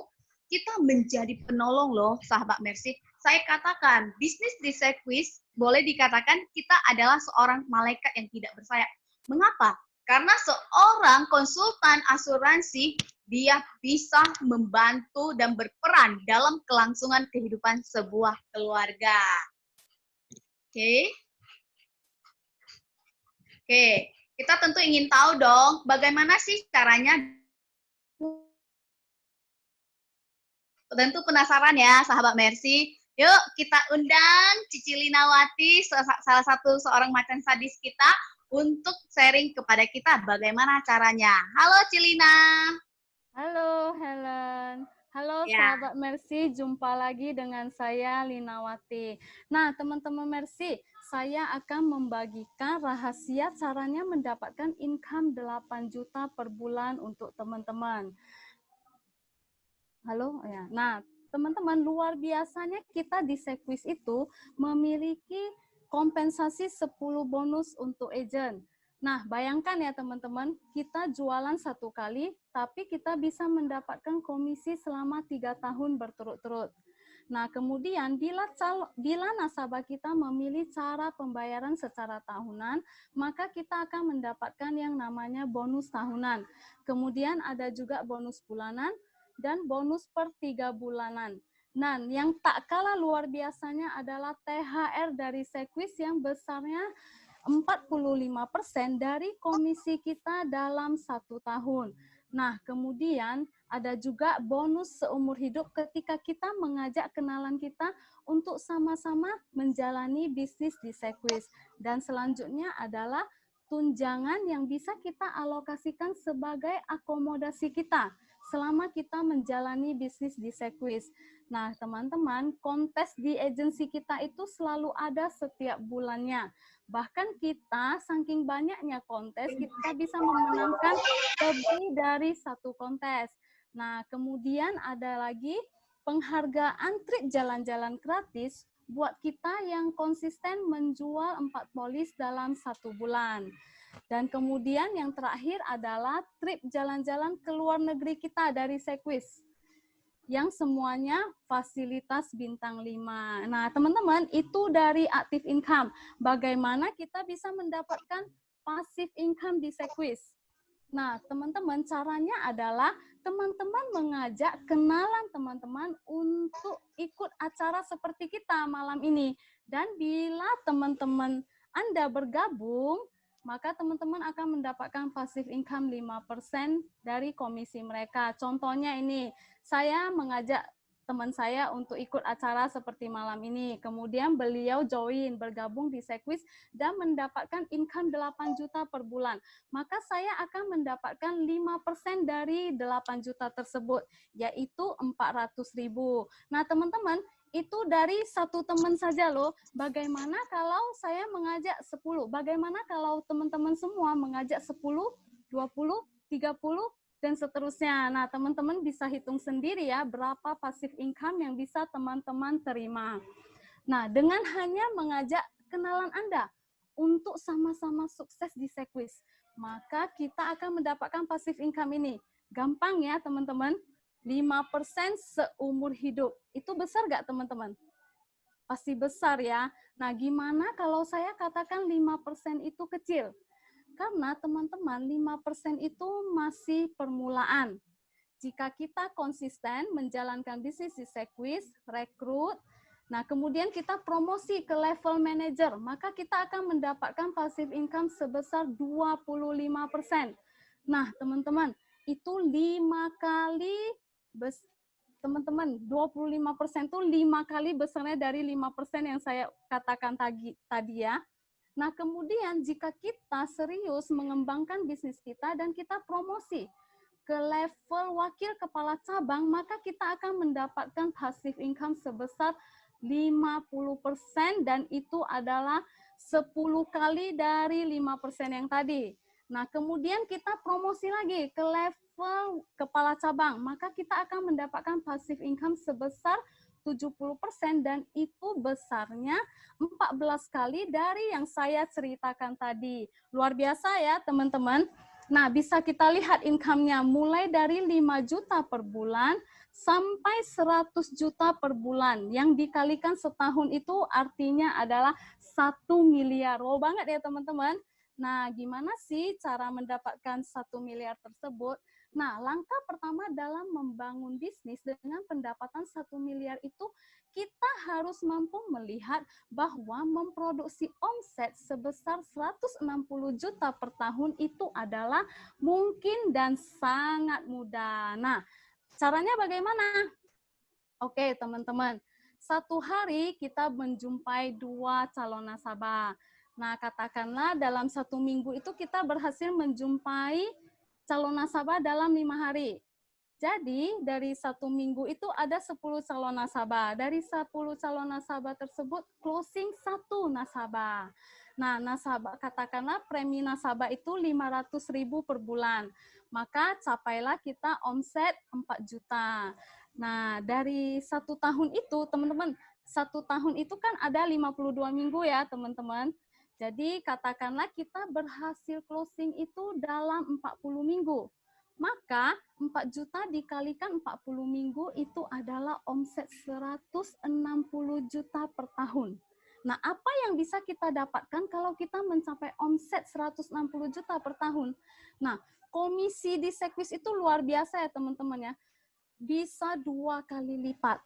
kita menjadi penolong loh sahabat Mercy. Saya katakan, bisnis di sirkuit boleh dikatakan kita adalah seorang malaikat yang tidak bersayap. Mengapa? Karena seorang konsultan asuransi, dia bisa membantu dan berperan dalam kelangsungan kehidupan sebuah keluarga. Oke, kita tentu ingin tahu dong, bagaimana sih caranya. Tentu penasaran ya, sahabat Mercy. Yuk, kita undang Cici Linawati, salah satu seorang macan sadis kita, untuk sharing kepada kita bagaimana caranya. Halo, Cilina. Halo, Helen. Halo, sahabat Mercy. Jumpa lagi dengan saya, Linawati. Nah, teman-teman Mercy, saya akan membagikan rahasia caranya mendapatkan income 8 juta per bulan untuk teman-teman. Halo, ya. Nah, teman-teman, luar biasanya kita di Sequis itu memiliki kompensasi 10 bonus untuk agent. Nah, bayangkan ya teman-teman, kita jualan 1 kali, tapi kita bisa mendapatkan komisi selama 3 tahun berturut-turut. Nah, kemudian bila nasabah kita memilih cara pembayaran secara tahunan, maka kita akan mendapatkan yang namanya bonus tahunan. Kemudian ada juga bonus bulanan dan bonus per 3 bulanan. Nah, yang tak kalah luar biasanya adalah THR dari Sequis yang besarnya 45% dari komisi kita dalam 1 tahun. Nah, kemudian ada juga bonus seumur hidup ketika kita mengajak kenalan kita untuk sama-sama menjalani bisnis di Sequis. Dan selanjutnya adalah tunjangan yang bisa kita alokasikan sebagai akomodasi kita selama kita menjalani bisnis di Sequis. Nah, teman-teman, kontes di agensi kita itu selalu ada setiap bulannya. Bahkan kita, saking banyaknya kontes, kita bisa memenangkan lebih dari 1 kontes. Nah, kemudian ada lagi penghargaan trip jalan-jalan gratis buat kita yang konsisten menjual 4 polis dalam 1 bulan. Dan kemudian yang terakhir adalah trip jalan-jalan ke luar negeri kita dari Sequis, yang semuanya fasilitas bintang 5. Nah, teman-teman, itu dari active income. Bagaimana kita bisa mendapatkan passive income di Sequis? Nah, teman-teman, caranya adalah teman-teman mengajak kenalan teman-teman untuk ikut acara seperti kita malam ini. Dan bila teman-teman Anda bergabung, maka teman-teman akan mendapatkan passive income 5% dari komisi mereka. Contohnya ini, saya mengajak teman saya untuk ikut acara seperti malam ini. Kemudian beliau join, bergabung di Sequis dan mendapatkan income 8 juta per bulan. Maka saya akan mendapatkan 5% dari 8 juta tersebut, yaitu 400.000. Nah, teman-teman, itu dari 1 teman saja loh. Bagaimana kalau saya mengajak 10? Bagaimana kalau teman-teman semua mengajak 10, 20, 30, dan seterusnya. Nah, teman-teman bisa hitung sendiri ya berapa passive income yang bisa teman-teman terima. Nah, dengan hanya mengajak kenalan Anda untuk sama-sama sukses di Sequis, maka kita akan mendapatkan passive income ini. Gampang ya teman-teman. 5% seumur hidup. Itu besar nggak teman-teman? Pasti besar ya. Nah, gimana kalau saya katakan 5% itu kecil? Karena teman-teman 5% itu masih permulaan. Jika kita konsisten menjalankan bisnis di Sequis, rekrut, nah kemudian kita promosi ke level manager, maka kita akan mendapatkan passive income sebesar 25%. Nah, teman-teman, itu 5 kali teman-teman, 25% itu 5 kali besarnya dari 5% yang saya katakan tadi ya. Nah, kemudian jika kita serius mengembangkan bisnis kita dan kita promosi ke level wakil kepala cabang, maka kita akan mendapatkan passive income sebesar 50% dan itu adalah 10 kali dari 5% yang tadi. Nah, kemudian kita promosi lagi ke level kepala cabang, maka kita akan mendapatkan passive income sebesar 70% dan itu besarnya 14 kali dari yang saya ceritakan tadi. Luar biasa ya, teman-teman. Nah, bisa kita lihat income-nya mulai dari 5 juta per bulan sampai 100 juta per bulan. Yang dikalikan setahun itu artinya adalah 1 miliar. Wow banget ya, teman-teman. Nah, gimana sih cara mendapatkan 1 miliar tersebut? Nah, langkah pertama dalam membangun bisnis dengan pendapatan 1 miliar itu, kita harus mampu melihat bahwa memproduksi omset sebesar 160 juta per tahun itu adalah mungkin dan sangat mudah. Nah, caranya bagaimana? Oke, teman-teman. 1 hari kita menjumpai 2 calon nasabah. Nah, katakanlah dalam 1 minggu itu kita berhasil menjumpai calon nasabah dalam 5 hari. Jadi, dari 1 minggu itu ada 10 calon nasabah. Dari 10 calon nasabah tersebut, closing 1 nasabah. Nah, nasabah, katakanlah premi nasabah itu 500.000 per bulan. Maka capailah kita omset 4 juta. Nah, dari 1 tahun itu, teman-teman, 1 tahun itu kan ada 52 minggu ya, teman-teman. Jadi, katakanlah kita berhasil closing itu dalam 40 minggu. Maka, 4 juta dikalikan 40 minggu itu adalah omset 160 juta per tahun. Nah, apa yang bisa kita dapatkan kalau kita mencapai omset 160 juta per tahun? Nah, komisi di Sekwis itu luar biasa ya, teman-teman ya. Bisa 2 kali lipat.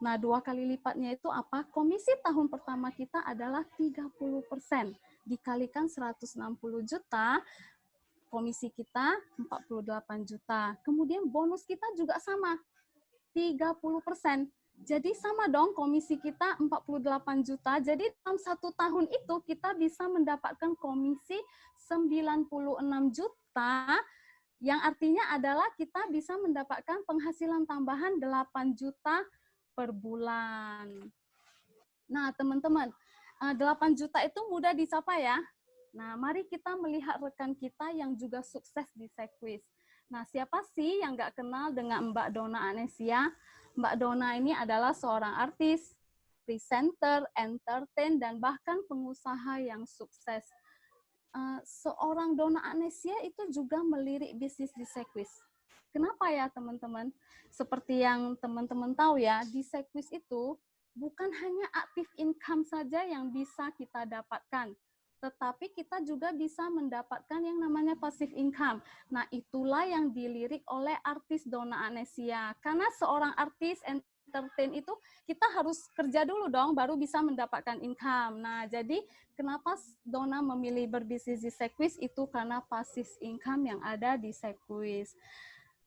Nah, 2 kali lipatnya itu apa? Komisi tahun pertama kita adalah 30%. Dikalikan 160 juta, komisi kita 48 juta. Kemudian bonus kita juga sama, 30%. Jadi sama dong komisi kita 48 juta. Jadi dalam 1 tahun itu kita bisa mendapatkan komisi 96 juta, yang artinya adalah kita bisa mendapatkan penghasilan tambahan 8 juta per bulan. Nah, teman-teman, 8 juta itu mudah dicapai ya. Nah, mari kita melihat rekan kita yang juga sukses di Sekwis. Nah, siapa sih yang nggak kenal dengan Mbak Dona Anesia? Mbak Dona ini adalah seorang artis, presenter, entertain, dan bahkan pengusaha yang sukses. Seorang Dona Anesia itu juga melirik bisnis di Sekwis. Kenapa ya teman-teman? Seperti yang teman-teman tahu ya, di Sekwis itu bukan hanya aktif income saja yang bisa kita dapatkan, tetapi kita juga bisa mendapatkan yang namanya passive income. Nah, itulah yang dilirik oleh artis Dona Anesia. Karena seorang artis entertain itu kita harus kerja dulu dong, baru bisa mendapatkan income. Nah, jadi kenapa Dona memilih berbisnis di Sekwis itu karena passive income yang ada di Sekwis.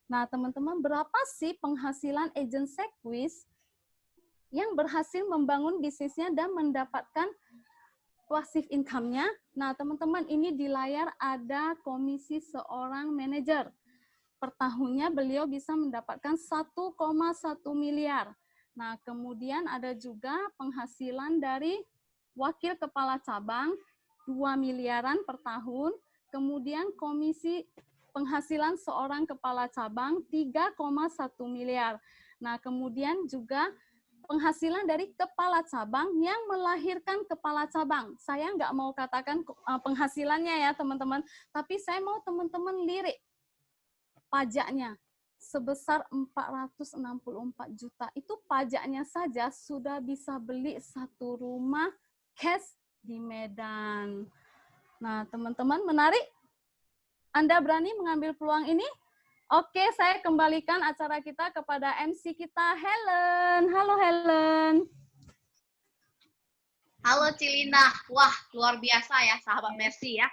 Nah, teman-teman, berapa sih penghasilan agent Sekwis yang berhasil membangun bisnisnya dan mendapatkan passive income-nya? Nah, teman-teman, ini di layar ada komisi seorang manajer. Per tahunnya beliau bisa mendapatkan 1,1 miliar. Nah, kemudian ada juga penghasilan dari wakil kepala cabang 2 miliaran per tahun. Kemudian komisi penghasilan seorang kepala cabang 3,1 miliar. Nah, kemudian juga penghasilan dari kepala cabang yang melahirkan kepala cabang. Saya nggak mau katakan penghasilannya ya teman-teman, tapi saya mau teman-teman lirik pajaknya sebesar 464 juta. Itu pajaknya saja sudah bisa beli 1 rumah cash di Medan. Nah, teman-teman, menarik? Anda berani mengambil peluang ini? Oke, saya kembalikan acara kita kepada MC kita, Helen. Halo, Helen. Halo, Cilina. Wah, luar biasa ya, sahabat Mercy ya.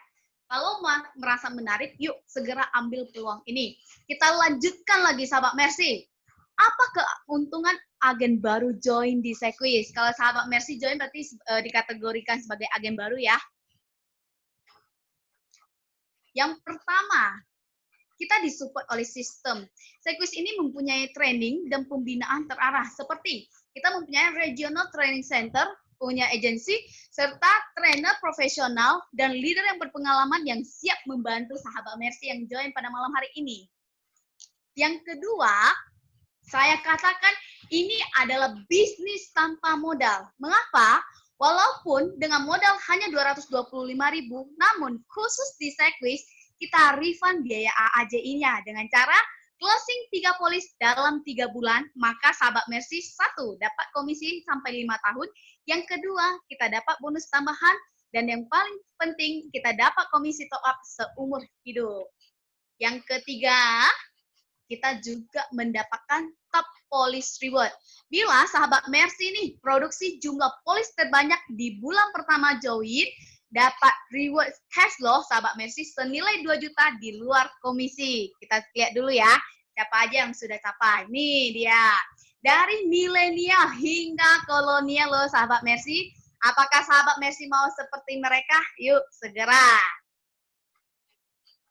Kalau merasa menarik, yuk segera ambil peluang ini. Kita lanjutkan lagi, sahabat Mercy. Apa keuntungan agen baru join di Sekwis? Kalau sahabat Mercy join berarti dikategorikan sebagai agen baru ya. Yang pertama, kita disupport oleh sistem. Sekwis ini mempunyai training dan pembinaan terarah, seperti kita mempunyai regional training center, punya agensi, serta trainer profesional dan leader yang berpengalaman yang siap membantu sahabat Mercy yang join pada malam hari ini. Yang kedua, saya katakan ini adalah bisnis tanpa modal. Mengapa? Walaupun dengan modal hanya 225.000, namun khusus di Sekwis kita refund biaya AAJI-nya dengan cara closing 3 polis dalam 3 bulan, maka sahabat Mercy 1 dapat komisi sampai 5 tahun, yang kedua kita dapat bonus tambahan, dan yang paling penting kita dapat komisi top up seumur hidup. Yang ketiga, kita juga mendapatkan top police reward. Bila sahabat Mercy nih produksi jumlah polis terbanyak di bulan pertama join, dapat reward cash loh sahabat Mercy senilai 2 juta di luar komisi. Kita lihat dulu ya, siapa aja yang sudah capai. Nih dia, dari milenial hingga kolonial loh sahabat Mercy. Apakah sahabat Mercy mau seperti mereka? Yuk segera.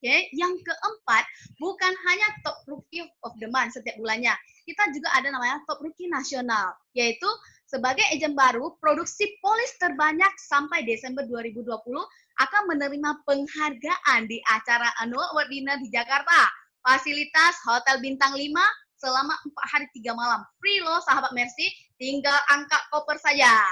Oke, yang keempat, bukan hanya top rookie of the month setiap bulannya. Kita juga ada namanya top rookie nasional, yaitu sebagai agen baru, produksi polis terbanyak sampai Desember 2020 akan menerima penghargaan di acara Annual Award Dinner di Jakarta. Fasilitas Hotel Bintang 5, selama 4 hari 3 malam. Free loh sahabat Mercy, tinggal angkat koper saja.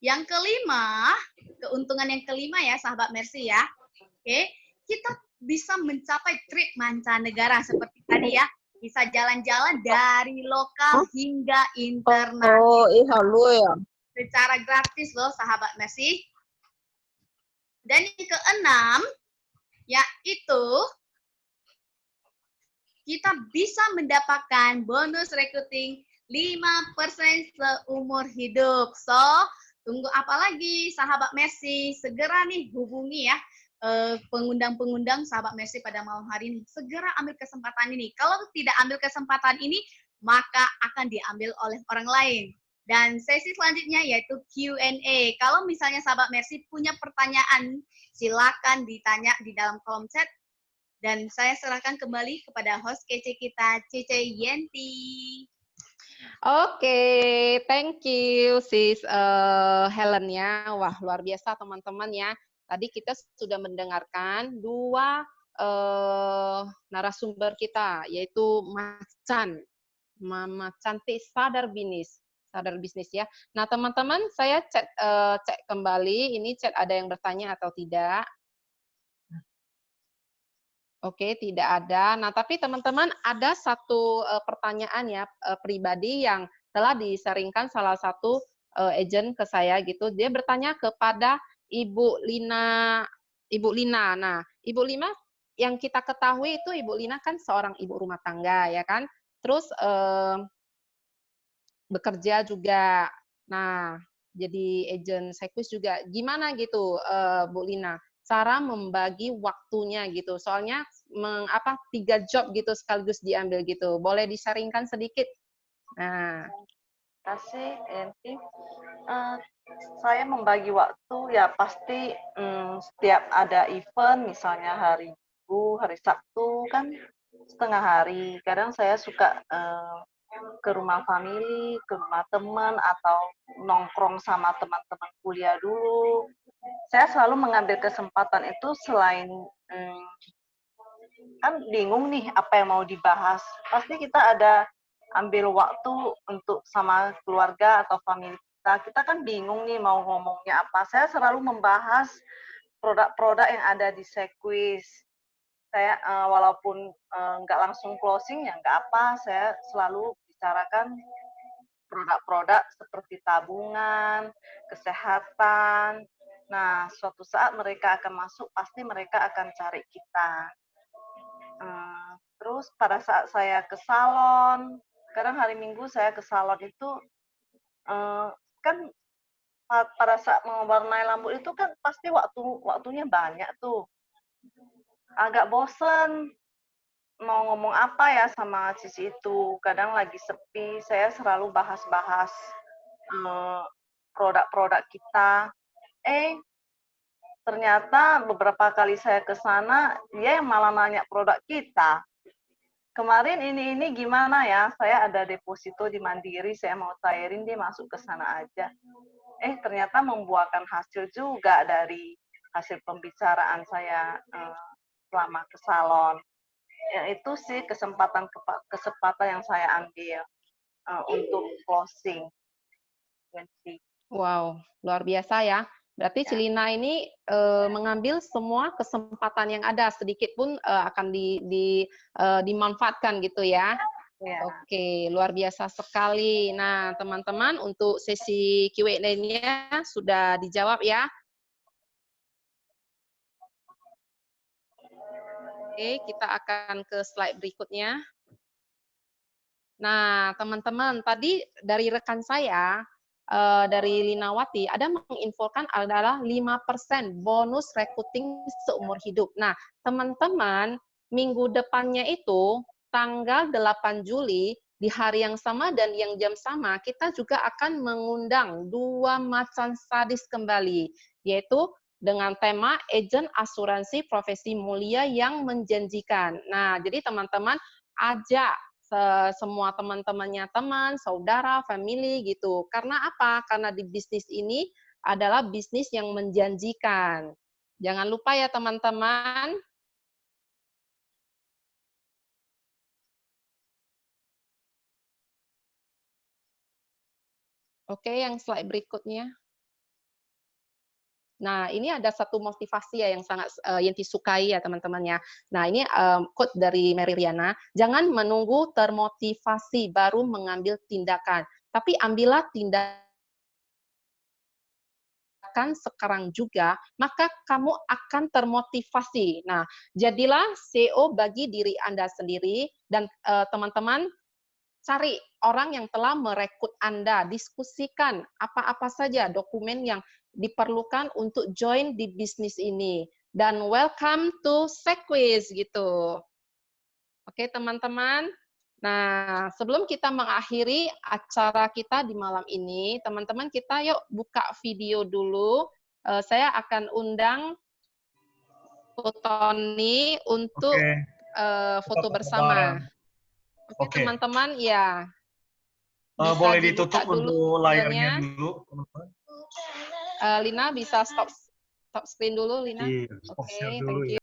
Yang kelima, keuntungan yang kelima ya sahabat Mercy ya. Oke, kita bisa mencapai trip mancanegara seperti tadi ya. Bisa jalan-jalan dari lokal hingga internasional. halo ya. Secara gratis loh sahabat Mercy. Dan yang keenam, yaitu kita bisa mendapatkan bonus recruiting 5% seumur hidup. So, tunggu apa lagi sahabat Mercy? Segera nih hubungi ya pengundang-pengundang sahabat Mercy pada malam hari ini. Segera ambil kesempatan ini. Kalau tidak ambil kesempatan ini, maka akan diambil oleh orang lain. Dan sesi selanjutnya yaitu Q&A. Kalau misalnya sahabat Mercy punya pertanyaan, silakan ditanya di dalam kolom chat. Dan saya serahkan kembali kepada host kece kita, Cece Yenti. Oke, thank you sis Helen ya. Wah, luar biasa teman-teman ya. Tadi kita sudah mendengarkan dua narasumber kita, yaitu Macan, Mama Cantik Sadar Bisnis ya. Nah teman-teman, saya cek kembali, ini chat ada yang bertanya atau tidak. Oke, tidak ada. Nah, tapi teman-teman ada satu pertanyaan ya pribadi yang telah disaringkan salah satu agent ke saya gitu. Dia bertanya kepada Ibu Lina. Nah, Ibu Lina yang kita ketahui itu Ibu Lina kan seorang ibu rumah tangga ya kan. Terus bekerja juga. Nah, jadi agent Sekwis juga. Gimana gitu Bu Lina? Cara membagi waktunya gitu. Soalnya 3 job gitu sekaligus diambil gitu. Boleh disaringkan sedikit? Nah, Kasih, Enti. Saya membagi waktu ya pasti setiap ada event, misalnya hari Minggu, hari Sabtu kan setengah hari. Kadang saya suka ke rumah family, ke rumah teman, atau nongkrong sama teman-teman kuliah dulu. Saya selalu mengambil kesempatan itu selain kan bingung nih apa yang mau dibahas. Pasti kita ada ambil waktu untuk sama keluarga atau family kita. Kita kan bingung nih mau ngomongnya apa. Saya selalu membahas produk-produk yang ada di Sekwis. Saya walaupun nggak langsung closing ya nggak apa. Saya selalu bicarakan produk-produk seperti tabungan, kesehatan. Nah, suatu saat mereka akan masuk, pasti mereka akan cari kita. Terus pada saat saya ke salon, kadang hari Minggu saya ke salon itu, kan pada saat mewarnai rambut itu kan pasti waktunya banyak tuh. Agak bosen mau ngomong apa ya sama Cici itu. Kadang lagi sepi, saya selalu bahas-bahas produk-produk kita. Ternyata beberapa kali saya ke sana, dia yang malah nanya produk kita. Kemarin ini gimana ya? Saya ada deposito di Mandiri, saya mau cairin, dia masuk ke sana aja. Ternyata membuahkan hasil juga dari hasil pembicaraan saya selama ke salon. Ya, itu sih kesempatan yang saya ambil untuk closing. wow, luar biasa ya. Berarti Cilina ini mengambil semua kesempatan yang ada, sedikit pun akan dimanfaatkan gitu ya. Ya. Oke, luar biasa sekali. Nah, teman-teman, untuk sesi Q&A-nya sudah dijawab ya. Oke, kita akan ke slide berikutnya. Nah, teman-teman, tadi dari rekan saya, dari Linawati, ada menginfokan adalah 5% bonus recruiting seumur hidup. Nah, teman-teman, minggu depannya itu, tanggal 8 Juli, di hari yang sama dan yang jam sama, kita juga akan mengundang 2 macan sadis kembali, yaitu dengan tema Agent Asuransi Profesi Mulia yang Menjanjikan. Nah, jadi teman-teman, ajak semua teman-temannya teman, saudara, family gitu. Karena apa? Karena di bisnis ini adalah bisnis yang menjanjikan. Jangan lupa ya teman-teman. Oke, yang slide berikutnya. Nah, ini ada satu motivasi ya yang sangat yang disukai ya teman-teman ya. Nah, ini quote dari Mary Riana, jangan menunggu termotivasi baru mengambil tindakan, tapi ambillah tindakan sekarang juga, maka kamu akan termotivasi. Nah, jadilah CEO bagi diri Anda sendiri dan teman-teman cari orang yang telah merekrut Anda, diskusikan apa-apa saja dokumen yang diperlukan untuk join di bisnis ini. Dan welcome to Sequis gitu. Oke, teman-teman. Nah, sebelum kita mengakhiri acara kita di malam ini, teman-teman kita yuk buka video dulu. Saya akan undang Tony untuk foto bersama. Oke, teman-teman, ya. Bisa boleh dibuka ditutup untuk layarnya videonya. dulu, teman-teman. Lina bisa stop screen dulu, Lina. Iya, Oke, share thank dulu you. ya.